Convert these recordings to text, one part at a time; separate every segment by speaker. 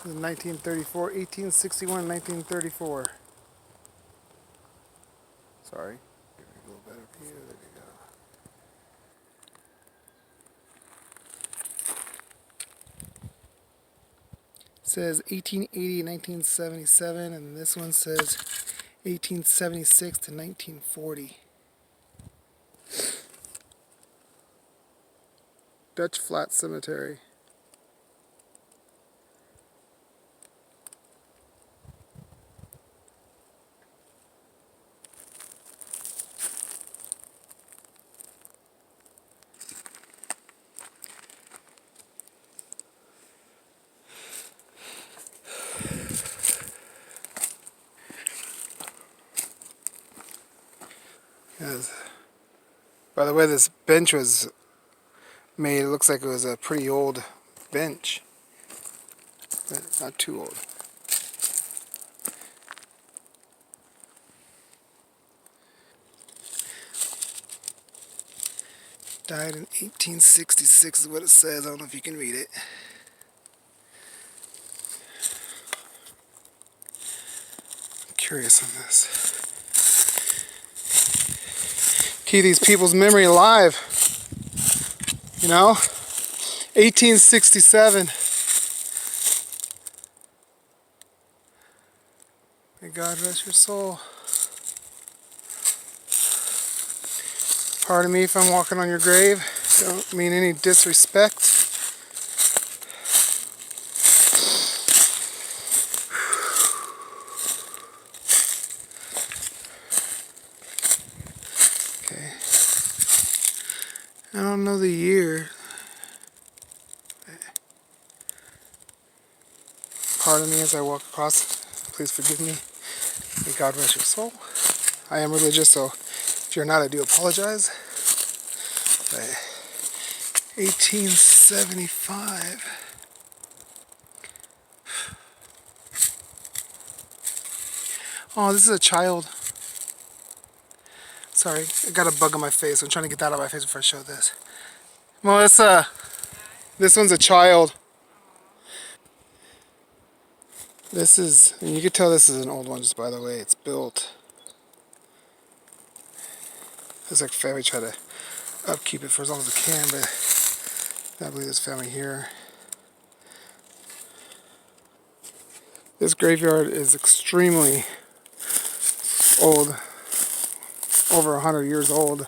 Speaker 1: This is 1934, 1861, 1934. Sorry. Give me a little better view. There we go. It says 1880, 1977, and this one says 1876 to 1940. Dutch Flat Cemetery. Yes. By the way, this bench was made, it looks like it was a pretty old bench, but not too old. Died in 1866 is what it says. I don't know if you can read it. I'm curious on this. Keep these people's memory alive. You know? 1867. May God rest your soul. Pardon me if I'm walking on your grave. Don't mean any disrespect. Okay. I don't know the year. Pardon me as I walk across. Please forgive me. May God rest your soul. I am religious, so if you're not, I do apologize. But 1875. Oh, this is a child. Sorry, I got a bug on my face. I'm trying to get that out of my face before I show this. Melissa, this one's a child. This is, and you can tell this is an old one just by the way it's built. Looks like family try to upkeep it for as long as it can, but I believe this family here. This graveyard is extremely old, over 100 years old,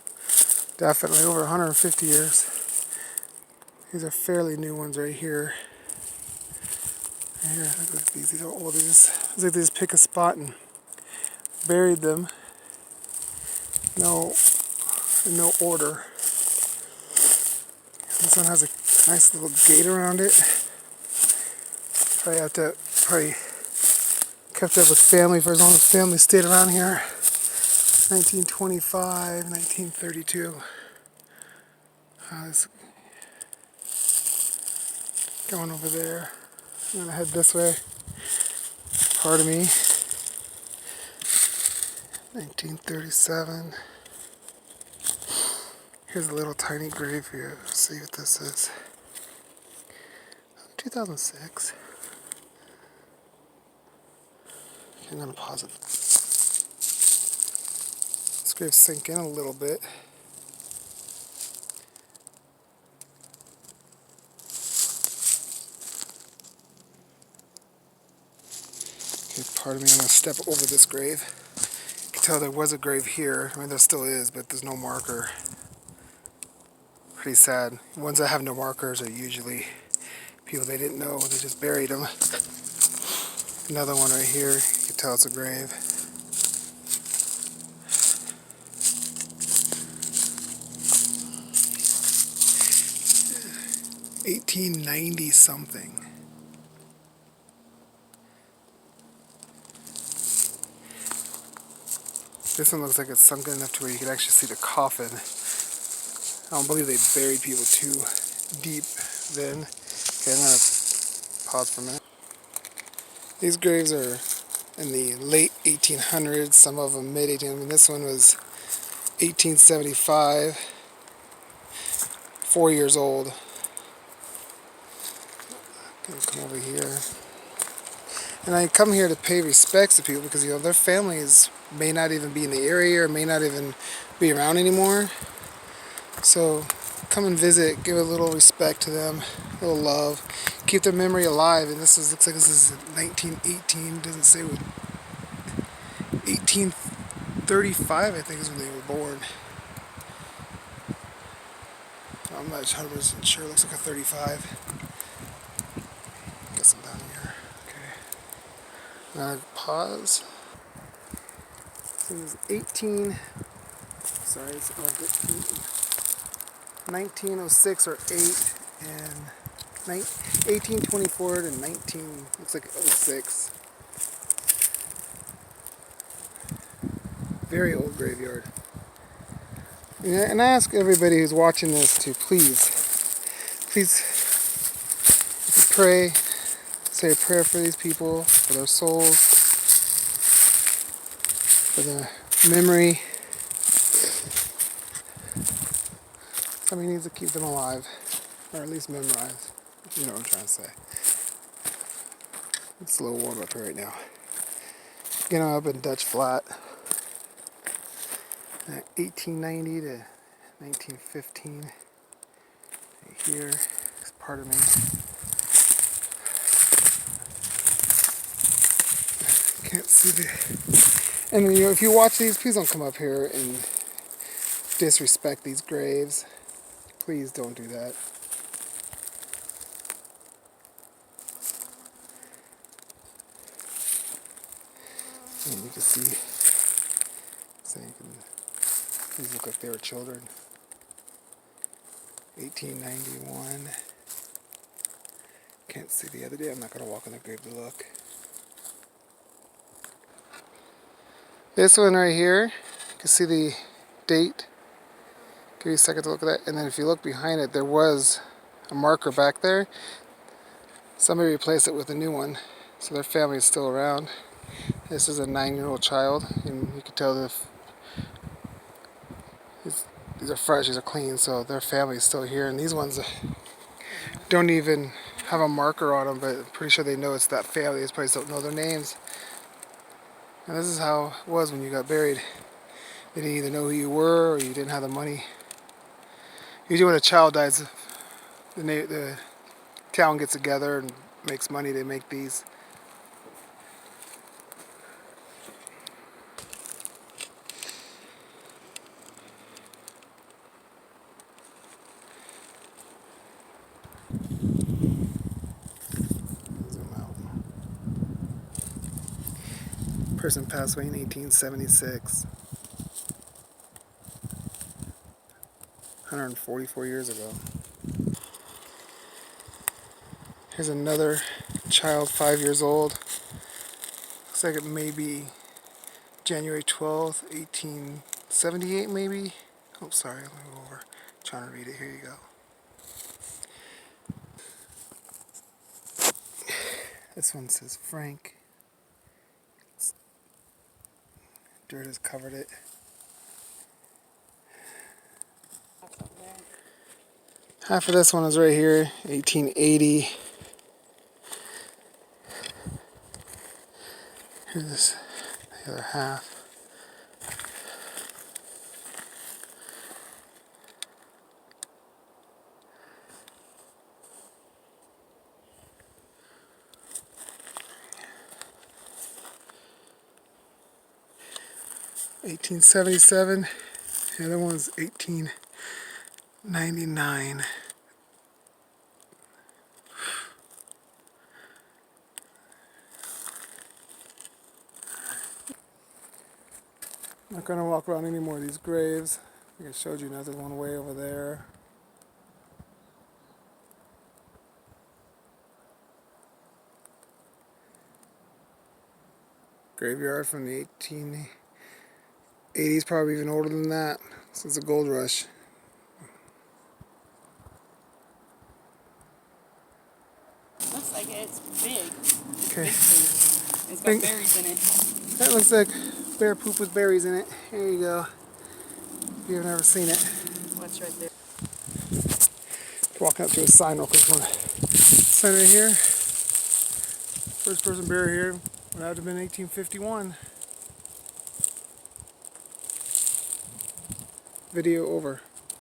Speaker 1: definitely over 150 years. These are fairly new ones right here. Here, look at these are old. It's like they just pick a spot and buried them. No, in no order. This one has a nice little gate around it. Probably kept up with family for as long as family stayed around here. 1925, 1932. It's going over there. I'm gonna head this way. Pardon me. 1937. Here's a little tiny grave here. Let's see what this is. 2006. Okay, I'm gonna pause it. This grave sink in a little bit. Okay, pardon me, I'm gonna step over this grave. You can tell there was a grave here. I mean, there still is, but there's no marker. Pretty sad. Ones that have no markers are usually people they didn't know. They just buried them. Another one right here. You can tell it's a grave. $1890 something. This one looks like it's sunken enough to where you could actually see the coffin. I don't believe they buried people too deep then. Okay, I'm gonna pause for a minute. These graves are in the late 1800s, some of them mid 1800s. I mean, this one was 1875, 4 years old. Gonna come over here. And I come here to pay respects to people because, you know, their families may not even be in the area or may not even be around anymore. So come and visit, give a little respect to them, a little love, keep their memory alive. And this is, looks like this is 1918, doesn't say what, 1835 I think is when they were born. I'm not 100% sure, it looks like a 35. Guess I'm down here, okay. Now pause. This is 1906 or 8 and 1824 to 19, looks like 06. Very old graveyard. And I ask everybody who's watching this to please, if you pray, say a prayer for these people, for their souls, for their memory. Somebody needs to keep them alive, or at least memorized. You know what I'm trying to say. It's a little warm up here right now. Again, I'm up in Dutch Flat. 1890 to 1915. Right here is part of me. Can't see the. And you know, if you watch these, please don't come up here and disrespect these graves. Please don't do that. And you can see, so you can, these look like they were children. 1891. Can't see the other day. I'm not going to walk on the grave to look. This one right here, you can see the date. Give you a second to look at that. And then if you look behind it, there was a marker back there. Somebody replaced it with a new one. So their family is still around. This is a 9-year-old child. And you can tell that these are fresh, these are clean, so their family is still here. And these ones don't even have a marker on them, but I'm pretty sure they know it's that family. They probably don't know their names. And this is how it was when you got buried. They didn't either know who you were or you didn't have the money. Usually when a child dies, the town gets together and makes money to make these. Zoom out. Person passed away in 1876. 144 years ago. Here's another child, 5 years old. Looks like it may be January 12th, 1878 maybe. Oh, sorry, let me go over. I'm trying to read it. Here you go. This one says Frank. Dirt has covered it. Half of this one is right here, 1880. Here's the other half. $1877. The other one's $1899. I'm not going to walk around any more of these graves. I think I showed you another one way over there. Graveyard from the 1880s, probably even older than that, since the gold rush.
Speaker 2: Looks like it's big. It's
Speaker 1: Okay.
Speaker 2: big food. It's got berries in it.
Speaker 1: That looks like bear poop with berries in it. Here you go. If you've never seen it.
Speaker 2: What's right there?
Speaker 1: Walking up to a sign real quick. Sign right here. First person buried here would have to have been 1851. Video over.